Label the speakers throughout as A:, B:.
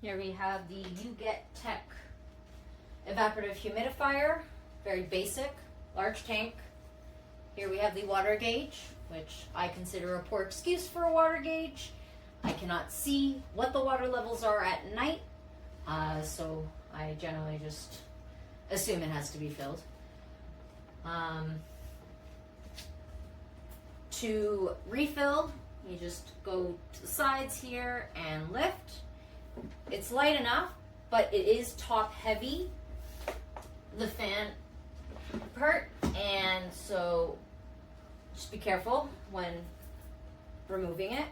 A: Here we have the YougetTech Evaporative Humidifier, very basic, large tank. Here we have the water gauge, which I consider a poor excuse for a water gauge. I cannot see what the water levels are at night, so I generally just assume it has to be filled. To refill, you just go to the sides here and lift. It's light enough, but it is top heavy, the fan part, and so just be careful when removing it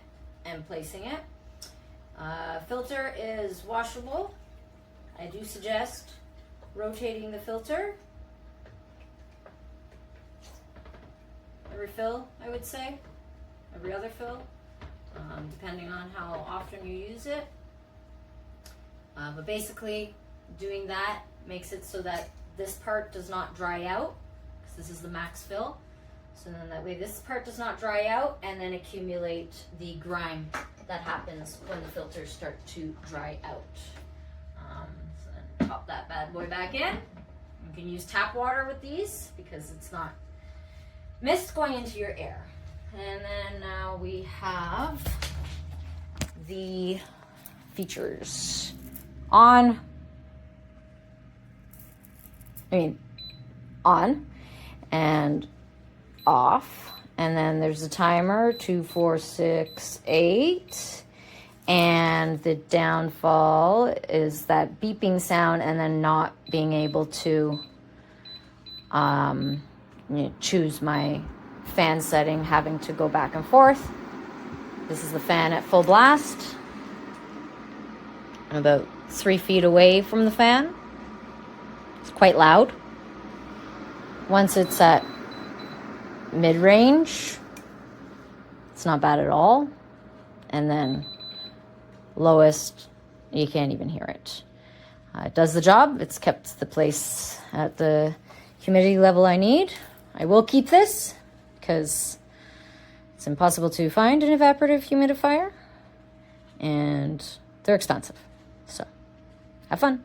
A: and placing it. Filter is washable. I do suggest rotating the filter every fill, I would say, every other fill, depending on how often you use it. But basically, doing that makes it so that this part does not dry out, because this is the max fill. So then that way this part does not dry out and then accumulate the grime that happens when the filters start to dry out. So then pop that bad boy back in. You can use tap water with these because it's not mist going into your air. And then now we have the features. On and off, and then there's a timer 2, 4, 6, 8, and the downfall is that beeping sound and then not being able to choose my fan setting, having to go back and forth. This is the fan at full blast. I'm about 3 feet away from the fan. It's quite loud. Once it's at mid-range, it's not bad at all. And then lowest, you can't even hear it. It does the job. It's kept the place at the humidity level I need. I will keep this because it's impossible to find an evaporative humidifier and they're expensive. So have fun.